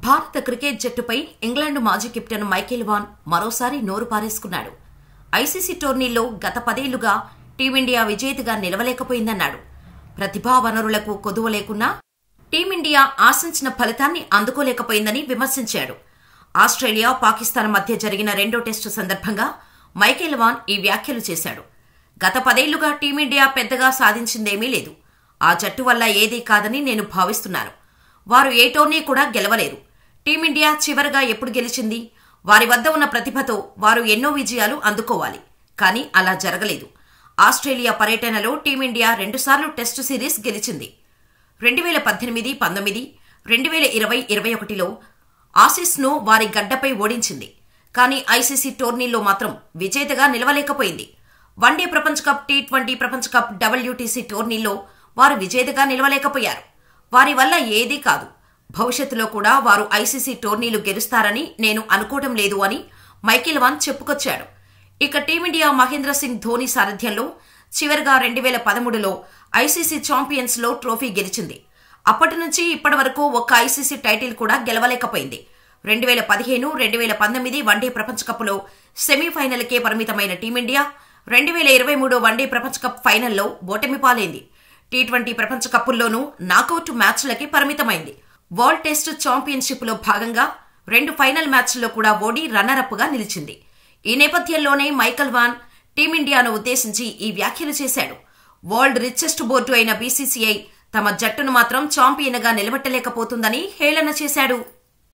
భారత cricket జట్టుపై England మాజీ captain Michael Vaughan మరోసారి నోరు పారేసుకున్నాడు. ఐసీసీ టోర్నీల్లో గత 10 ఏళ్లుగా టీమిండియా విజేతగా నిలవలేకపోయిందన్నాడు. ప్రతిభా వనరులకు కొదువ లేకున్నా టీమిండియా ఆశించిన ఫలితాన్ని అందుకోలేకపోయిందని విమర్శించాడు. ఆస్ట్రేలియా, పాకిస్తాన్ మధ్య జరిగిన రెండో టెస్టు సందర్భంగా మైకేల్ వాన్ ఈ వ్యాఖ్యలు చేశాడు. గత 10 ఏళ్లుగా టీమిండియా పెద్దగా సాధించిందేమీ లేదు. ఆ జట్టు వల్ల ఏదీ కాదని నేను భావిస్తున్నాను. వారు ఏ టోర్నీ కూడా గెలవలేరు. టీమిండియా చివరగా ఎప్పుడు గెలిచింది? వారి వద్ద ఉన్న ప్రతిభతో వారు ఎన్నో విజయాలు అందుకోవాలి. కానీ అలా జరగలేదు. ఆస్ట్రేలియా పర్యటనలో టీమిండియా 2 సార్లు టెస్టు సిరీస్ గెలిచింది. 2018, 19, 2020, 21లో ఆసీస్ను వారి గడ్డపై ఓడించింది. కానీ ఐసీసీ టోర్నీలో మాత్రం విజేతగా నిలవలేకపోయింది. వన్డే ప్రపంచ కప్, టీ20 ప్రపంచ కప్, WTC టోర్నీల్లో వారు విజేతగా నిలవలేకపోయారు. వారి వల్ల ఏదీ కాదు. భవిష్యత్తులో కూడా వారు ఐసీసీ టోర్నీలు గెలుస్తారని నేను అనుకోవడం లేదు అని మైకేల్ వాన్ చెప్పుకొచ్చాడు. ఇక టీమిండియా మహేంద్ర సింగ్ ధోని సారథ్యంలో చివరిగా 2013లో ఐసీసీ ఛాంపియన్స్ లో ట్రోఫీ గెలిచింది. అప్పటి నుంచి ఇప్పటి వరకు ఒక్క ఐసీసీ టైటిల్ కూడా గెలవలేకపోయింది. 2015, 2019 వన్డే ప్రపంచ కప్లో సెమీఫైనల్కే పరిమితమైన టీమిండియా 2023 వన్డే ప్రపంచ కప్ ఫైనల్లో ఓటమి పాలైంది. టీ20 ప్రపంచ కప్పుల్లోనూ నాకౌట్ మ్యాచ్లకి పరిమితమైంది. వరల్డ్ టెస్ట్ ఛాంపియన్షిప్ లో భాగంగా 2 ఫైనల్ మ్యాచ్ల్లో కూడా ఓడి రన్నరప్ గా నిలిచింది. ఈ నేపథ్యంలోనే మైకేల్ వాన్ టీమిండియాను ఉద్దేశించి ఈ వ్యాఖ్యలు చేశాడు. వరల్డ్ రిచెస్ట్ బోర్డు అయిన బీసీసీఐ తమ జట్టును మాత్రం ఛాంపియన్ గా నిలబెట్టలేకపోతుందని హేళన చేశాడు.